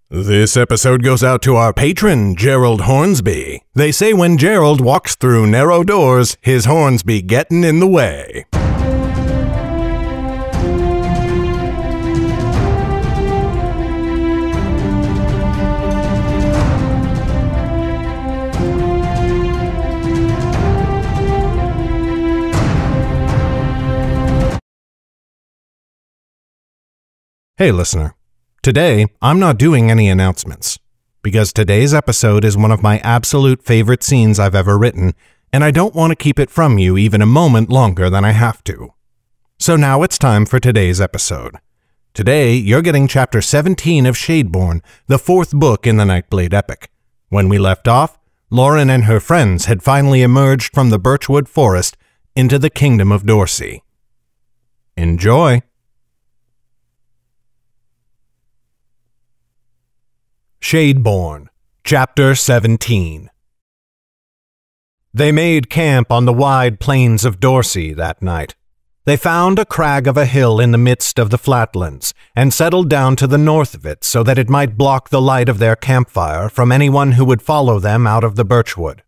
This episode goes out to our patron, Gerald Hornsby. They say when Gerald walks through narrow doors, his horns be getting in the way. Hey listener, today I'm not doing any announcements, because today's episode is one of my absolute favorite scenes I've ever written, and I don't want to keep it from you even a moment longer than I have to. So now it's time for today's episode. Today you're getting chapter 17 of Shadeborn, the fourth book in the Nightblade epic. When we left off, Lauren and her friends had finally emerged from the Birchwood Forest into the Kingdom of Dorsey. Enjoy! Shadeborn, Chapter 17. They made camp on the wide plains of Dorsey that night. They found a crag of a hill in the midst of the flatlands, and settled down to the north of it so that it might block the light of their campfire from anyone who would follow them out of the birchwood.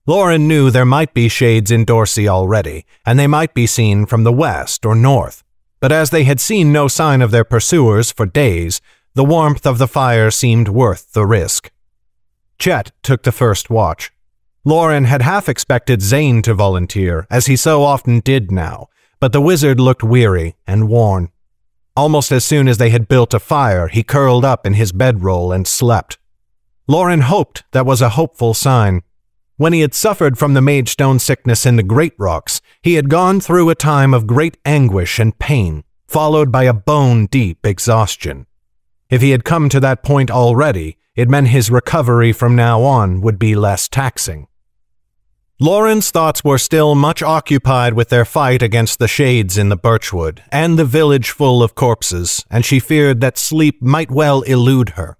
Lauren knew there might be shades in Dorsey already, and they might be seen from the west or north, but as they had seen no sign of their pursuers for days, the warmth of the fire seemed worth the risk. Chet took the first watch. Lauren had half expected Zane to volunteer, as he so often did now, but the wizard looked weary and worn. Almost as soon as they had built a fire, he curled up in his bedroll and slept. Lauren hoped that was a hopeful sign. When he had suffered from the Magestone sickness in the Great Rocks, he had gone through a time of great anguish and pain, followed by a bone-deep exhaustion. If he had come to that point already, it meant his recovery from now on would be less taxing. Lauren's thoughts were still much occupied with their fight against the shades in the birchwood, and the village full of corpses, and she feared that sleep might well elude her.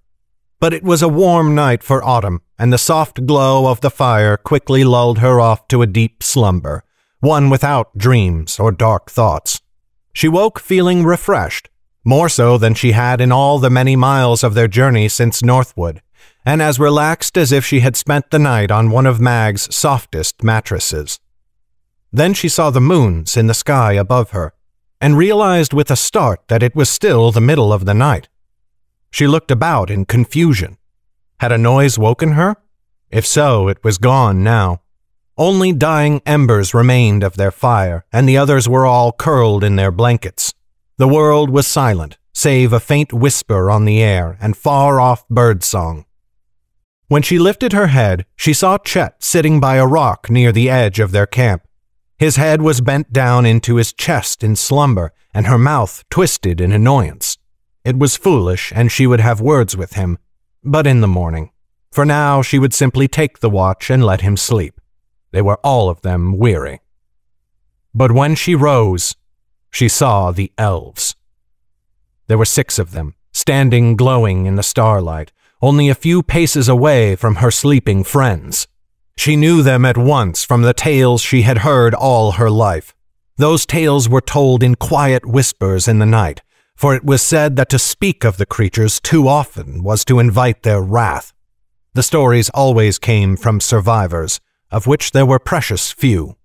But it was a warm night for autumn, and the soft glow of the fire quickly lulled her off to a deep slumber, one without dreams or dark thoughts. She woke feeling refreshed, more so than she had in all the many miles of their journey since Northwood, and as relaxed as if she had spent the night on one of Mag's softest mattresses. Then she saw the moons in the sky above her, and realized with a start that it was still the middle of the night. She looked about in confusion. Had a noise woken her? If so, it was gone now. Only dying embers remained of their fire, and the others were all curled in their blankets. The world was silent, save a faint whisper on the air and far-off birdsong. When she lifted her head, she saw Chet sitting by a rock near the edge of their camp. His head was bent down into his chest in slumber, and her mouth twisted in annoyance. It was foolish, and she would have words with him, but in the morning. For now, she would simply take the watch and let him sleep. They were all of them weary. But when she rose, she saw the elves. There were 6 of them, standing glowing in the starlight, only a few paces away from her sleeping friends. She knew them at once from the tales she had heard all her life. Those tales were told in quiet whispers in the night, for it was said that to speak of the creatures too often was to invite their wrath. The stories always came from survivors, of which there were precious few.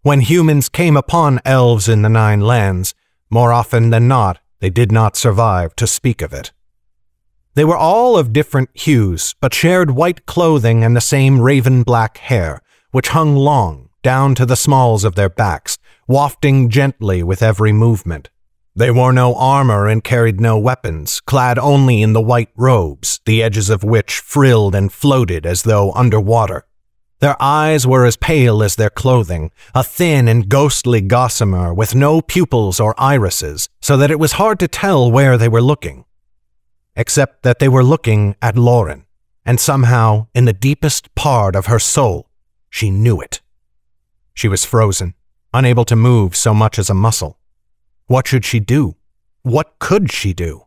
When humans came upon elves in the 9 lands, more often than not, they did not survive to speak of it. They were all of different hues, but shared white clothing and the same raven-black hair, which hung long, down to the smalls of their backs, wafting gently with every movement. They wore no armor and carried no weapons, clad only in the white robes, the edges of which frilled and floated as though underwater. Their eyes were as pale as their clothing, a thin and ghostly gossamer with no pupils or irises, so that it was hard to tell where they were looking. Except that they were looking at Lauren, and somehow, in the deepest part of her soul, she knew it. She was frozen, unable to move so much as a muscle. What should she do? What could she do?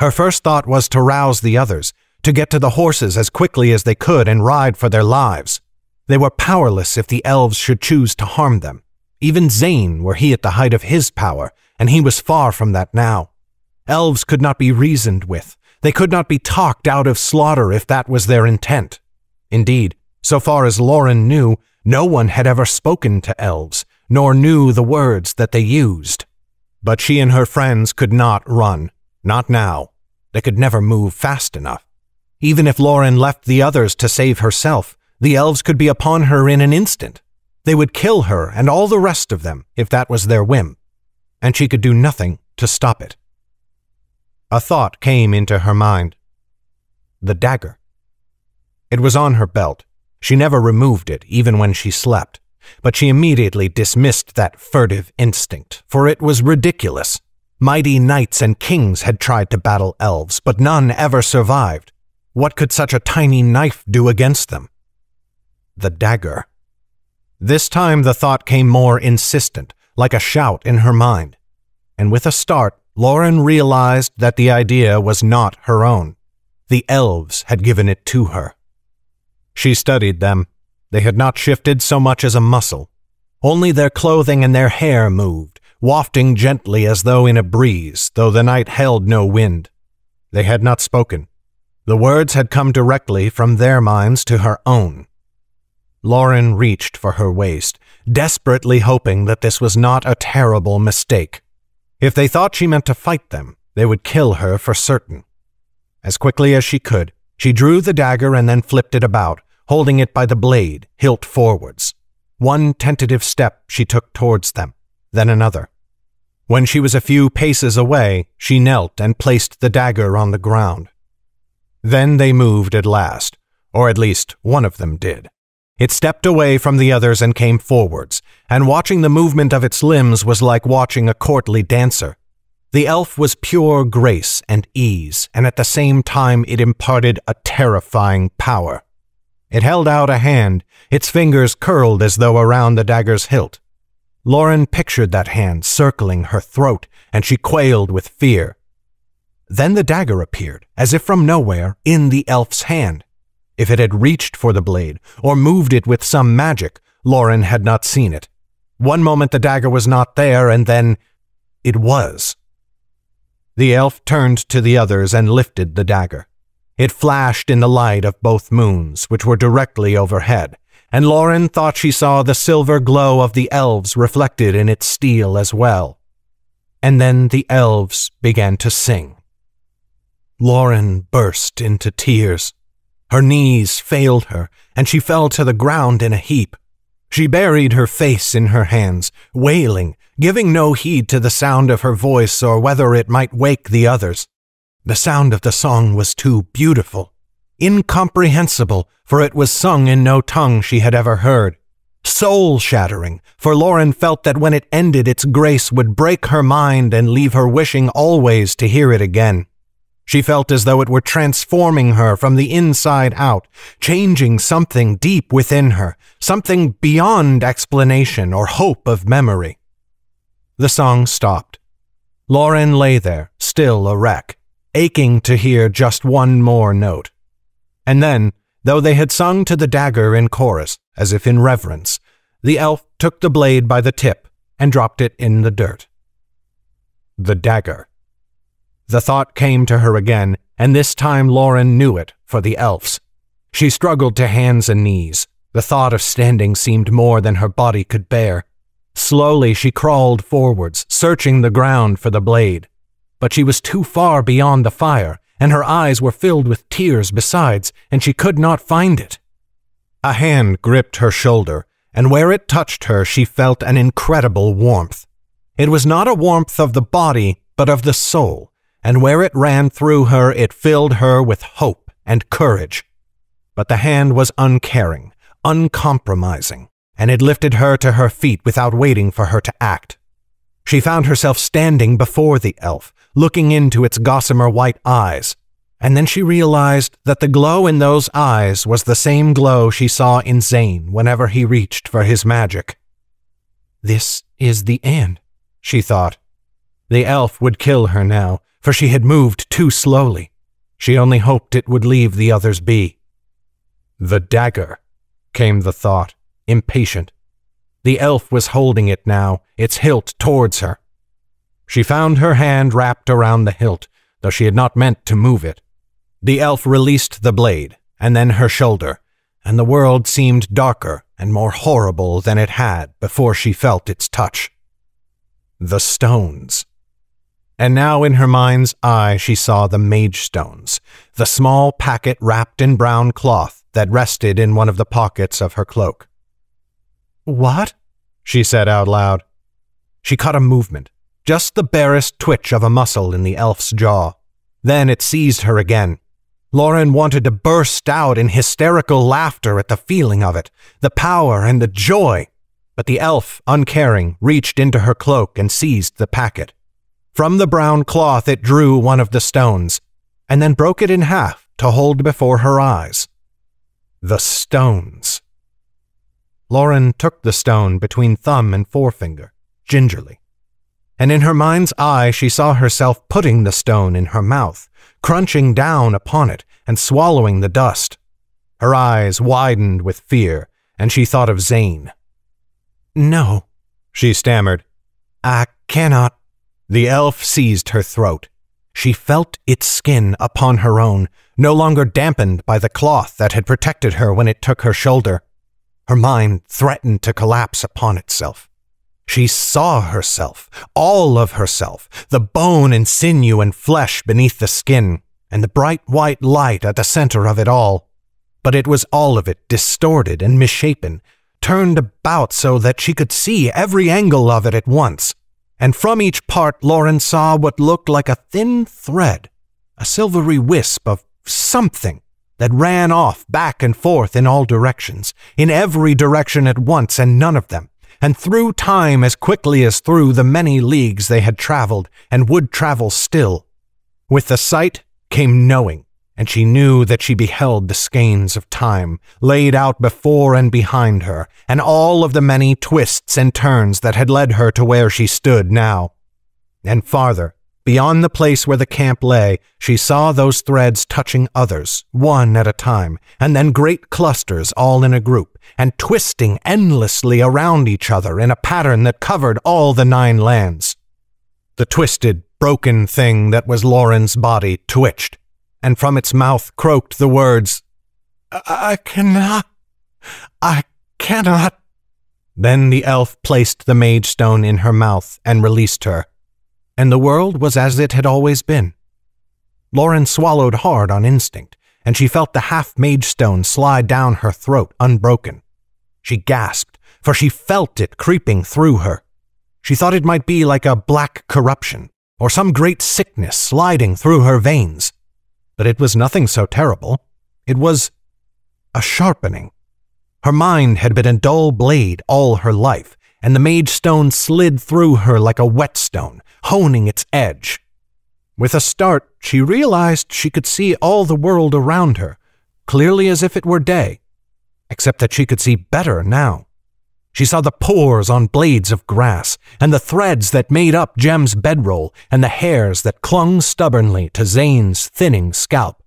Her first thought was to rouse the others, to get to the horses as quickly as they could and ride for their lives. They were powerless if the elves should choose to harm them. Even Zane, were he at the height of his power, and he was far from that now. Elves could not be reasoned with. They could not be talked out of slaughter if that was their intent. Indeed, so far as Lauren knew, no one had ever spoken to elves, nor knew the words that they used. But she and her friends could not run. Not now. They could never move fast enough. Even if Lauren left the others to save herself, the elves could be upon her in an instant. They would kill her and all the rest of them if that was their whim, and she could do nothing to stop it. A thought came into her mind. The dagger. It was on her belt. She never removed it, even when she slept, but she immediately dismissed that furtive instinct, for it was ridiculous. Mighty knights and kings had tried to battle elves, but none ever survived. What could such a tiny knife do against them? The dagger. This time the thought came more insistent, like a shout in her mind. And with a start, Lauren realized that the idea was not her own. The elves had given it to her. She studied them. They had not shifted so much as a muscle. Only their clothing and their hair moved, wafting gently as though in a breeze, though the night held no wind. They had not spoken. The words had come directly from their minds to her own. Lauren reached for her waist, desperately hoping that this was not a terrible mistake. If they thought she meant to fight them, they would kill her for certain. As quickly as she could, she drew the dagger and then flipped it about, holding it by the blade, hilt forwards. One tentative step she took towards them, then another. When she was a few paces away, she knelt and placed the dagger on the ground. Then they moved at last, or at least one of them did. It stepped away from the others and came forwards, and watching the movement of its limbs was like watching a courtly dancer. The elf was pure grace and ease, and at the same time it imparted a terrifying power. It held out a hand, its fingers curled as though around the dagger's hilt. Lauren pictured that hand circling her throat, and she quailed with fear. Then the dagger appeared, as if from nowhere, in the elf's hand. If it had reached for the blade, or moved it with some magic, Lauren had not seen it. One moment the dagger was not there, and then it was. The elf turned to the others and lifted the dagger. It flashed in the light of both moons, which were directly overhead, and Lauren thought she saw the silver glow of the elves reflected in its steel as well. And then the elves began to sing. Lauren burst into tears. Her knees failed her, and she fell to the ground in a heap. She buried her face in her hands, wailing, giving no heed to the sound of her voice or whether it might wake the others. The sound of the song was too beautiful, incomprehensible, for it was sung in no tongue she had ever heard. Soul-shattering, for Lauren felt that when it ended its grace would break her mind and leave her wishing always to hear it again. She felt as though it were transforming her from the inside out, changing something deep within her, something beyond explanation or hope of memory. The song stopped. Lauren lay there, still a wreck, aching to hear just one more note. And then, though they had sung to the dagger in chorus, as if in reverence, the elf took the blade by the tip and dropped it in the dirt. The dagger. The thought came to her again, and this time Lauren knew it for the elves. She struggled to hands and knees. The thought of standing seemed more than her body could bear. Slowly she crawled forwards, searching the ground for the blade. But she was too far beyond the fire, and her eyes were filled with tears besides, and she could not find it. A hand gripped her shoulder, and where it touched her she felt an incredible warmth. It was not a warmth of the body, but of the soul, and where it ran through her it filled her with hope and courage. But the hand was uncaring, uncompromising, and it lifted her to her feet without waiting for her to act. She found herself standing before the elf, looking into its gossamer white eyes, and then she realized that the glow in those eyes was the same glow she saw in Zane whenever he reached for his magic. This is the end, she thought. The elf would kill her now, for she had moved too slowly. She only hoped it would leave the others be. The dagger, came the thought, impatient. The elf was holding it now, its hilt towards her. She found her hand wrapped around the hilt, though she had not meant to move it. The elf released the blade, and then her shoulder, and the world seemed darker and more horrible than it had before she felt its touch. The stones. And now in her mind's eye she saw the mage stones, the small packet wrapped in brown cloth that rested in one of the pockets of her cloak. "What?" she said out loud. She caught a movement, just the barest twitch of a muscle in the elf's jaw. Then it seized her again. Lauren wanted to burst out in hysterical laughter at the feeling of it, the power and the joy. But the elf, uncaring, reached into her cloak and seized the packet. From the brown cloth it drew one of the stones, and then broke it in half to hold before her eyes. The stones. Lauren took the stone between thumb and forefinger, gingerly. And in her mind's eye she saw herself putting the stone in her mouth, crunching down upon it and swallowing the dust. Her eyes widened with fear, and she thought of Zane. "No," she stammered. "I cannot." The elf seized her throat. She felt its skin upon her own, no longer dampened by the cloth that had protected her when it took her shoulder. Her mind threatened to collapse upon itself. She saw herself, all of herself, the bone and sinew and flesh beneath the skin, and the bright white light at the center of it all. But it was all of it distorted and misshapen, turned about so that she could see every angle of it at once. And from each part Lauren saw what looked like a thin thread, a silvery wisp of something that ran off back and forth in all directions, in every direction at once and none of them, and through time as quickly as through the many leagues they had traveled and would travel still. With the sight came knowing, and she knew that she beheld the skeins of time laid out before and behind her, and all of the many twists and turns that had led her to where she stood now. And farther, beyond the place where the camp lay, she saw those threads touching others, one at a time, and then great clusters all in a group, and twisting endlessly around each other in a pattern that covered all the 9 lands. The twisted, broken thing that was Lauren's body twitched, and from its mouth croaked the words, I cannot. Then the elf placed the mage stone in her mouth and released her, and the world was as it had always been. Lauren swallowed hard on instinct, and she felt the half-mage stone slide down her throat unbroken. She gasped, for she felt it creeping through her. She thought it might be like a black corruption, or some great sickness sliding through her veins. But it was nothing so terrible. It was a sharpening. Her mind had been a dull blade all her life, and the mage stone slid through her like a whetstone, honing its edge. With a start, she realized she could see all the world around her, clearly as if it were day, except that she could see better now. She saw the pores on blades of grass, and the threads that made up Jem's bedroll, and the hairs that clung stubbornly to Zane's thinning scalp.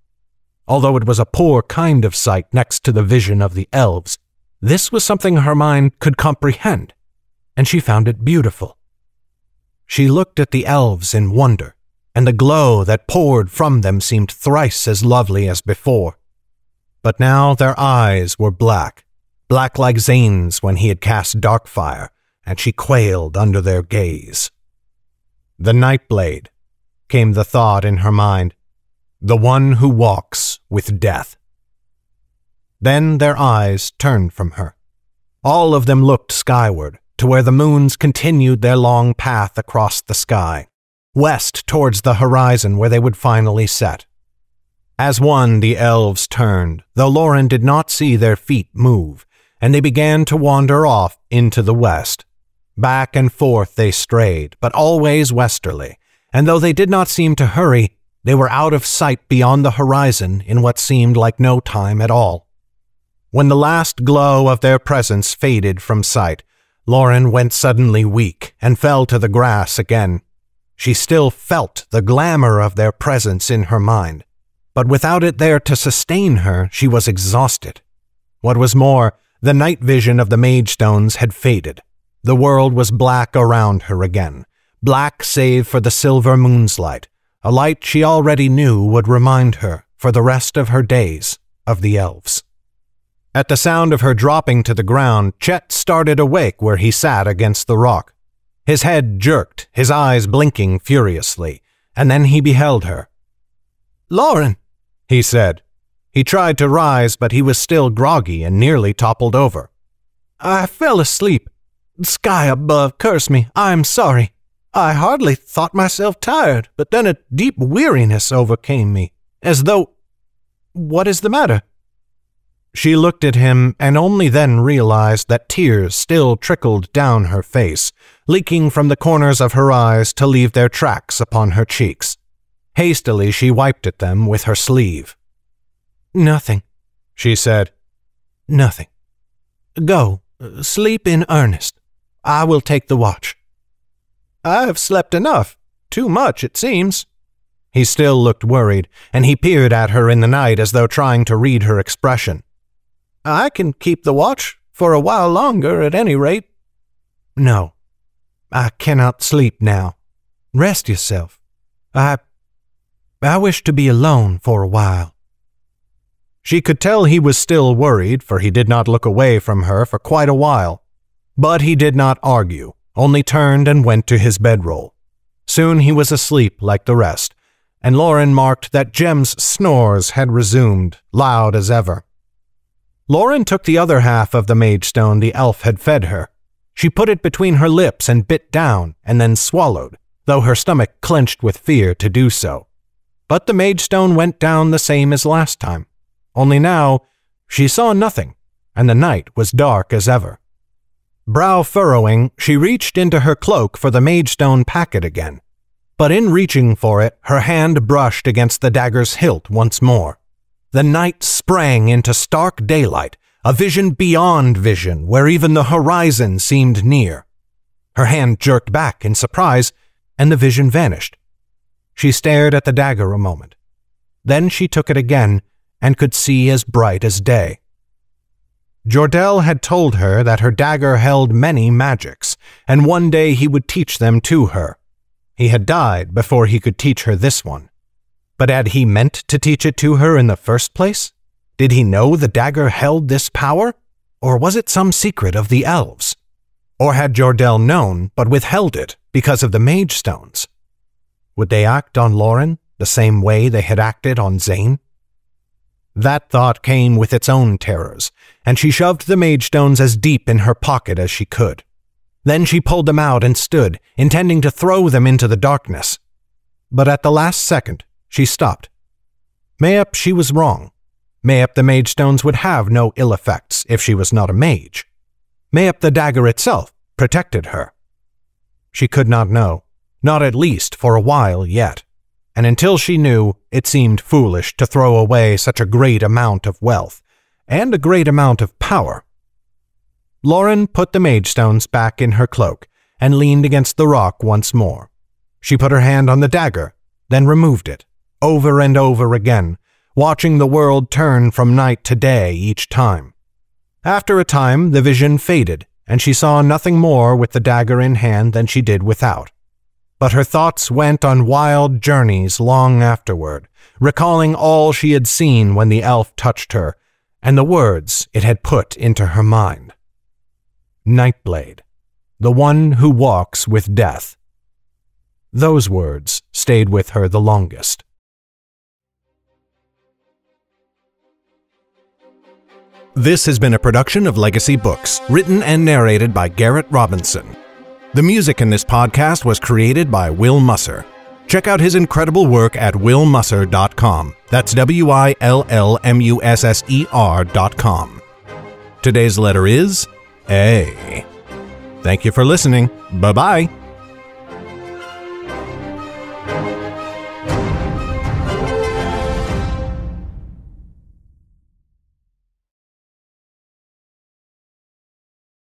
Although it was a poor kind of sight next to the vision of the elves, this was something her mind could comprehend, and she found it beautiful. She looked at the elves in wonder, and the glow that poured from them seemed thrice as lovely as before. But now their eyes were black like Zane's when he had cast Darkfire, and she quailed under their gaze. The Nightblade, came the thought in her mind, the one who walks with death. Then their eyes turned from her. All of them looked skyward, to where the moons continued their long path across the sky, west towards the horizon where they would finally set. As one, the elves turned, though Lauren did not see their feet move, and they began to wander off into the west. Back and forth they strayed, but always westerly, and though they did not seem to hurry, they were out of sight beyond the horizon in what seemed like no time at all. When the last glow of their presence faded from sight, Lauren went suddenly weak and fell to the grass again. She still felt the glamour of their presence in her mind, but without it there to sustain her, she was exhausted. What was more, the night vision of the mage stones had faded. The world was black around her again, black save for the silver moon's light, a light she already knew would remind her, for the rest of her days of the elves. At the sound of her dropping to the ground, Chet started awake where he sat against the rock. His head jerked, his eyes blinking furiously, and then he beheld her. "Lauren," he said. He tried to rise, but he was still groggy and nearly toppled over. "I fell asleep. The sky above cursed me. I'm sorry. I hardly thought myself tired, but then a deep weariness overcame me, as though— What is the matter?" She looked at him and only then realized that tears still trickled down her face, leaking from the corners of her eyes to leave their tracks upon her cheeks. Hastily she wiped at them with her sleeve. "Nothing," she said. "Nothing. Go, sleep in earnest. I will take the watch." "I have slept enough. Too much, it seems." He still looked worried, and he peered at her in the night as though trying to read her expression. "I can keep the watch for a while longer, at any rate." "No, I cannot sleep now. Rest yourself. I wish to be alone for a while." She could tell he was still worried, for he did not look away from her for quite a while. But he did not argue, only turned and went to his bedroll. Soon he was asleep like the rest, and Lauren marked that Jem's snores had resumed, loud as ever. Lauren took the other half of the mage stone the elf had fed her. She put it between her lips and bit down, and then swallowed, though her stomach clenched with fear to do so. But the mage stone went down the same as last time. Only now, she saw nothing, and the night was dark as ever. Brow furrowing, she reached into her cloak for the mage stone packet again. But in reaching for it, her hand brushed against the dagger's hilt once more. The night sprang into stark daylight, a vision beyond vision, where even the horizon seemed near. Her hand jerked back in surprise, and the vision vanished. She stared at the dagger a moment. Then she took it again, and could see as bright as day. Jordell had told her that her dagger held many magics, and one day he would teach them to her. He had died before he could teach her this one. But had he meant to teach it to her in the first place? Did he know the dagger held this power? Or was it some secret of the elves? Or had Jordell known, but withheld it because of the mage stones? Would they act on Lauren the same way they had acted on Zane? That thought came with its own terrors, and she shoved the mage stones as deep in her pocket as she could. Then she pulled them out and stood, intending to throw them into the darkness. But at the last second, she stopped. Mayhap she was wrong. Mayhap the mage stones would have no ill effects if she was not a mage. Mayhap the dagger itself protected her. She could not know, not at least for a while yet. And until she knew, it seemed foolish to throw away such a great amount of wealth, and a great amount of power. Lauren put the mage stones back in her cloak, and leaned against the rock once more. She put her hand on the dagger, then removed it, over and over again, watching the world turn from night to day each time. After a time, the vision faded, and she saw nothing more with the dagger in hand than she did without. But her thoughts went on wild journeys long afterward, recalling all she had seen when the elf touched her, and the words it had put into her mind. Nightblade, the one who walks with death. Those words stayed with her the longest. This has been a production of Legacy Books, written and narrated by Garrett Robinson. The music in this podcast was created by Will Musser. Check out his incredible work at willmusser.com. That's WILLMUSSER.com. Today's letter is A. Thank you for listening. Bye-bye.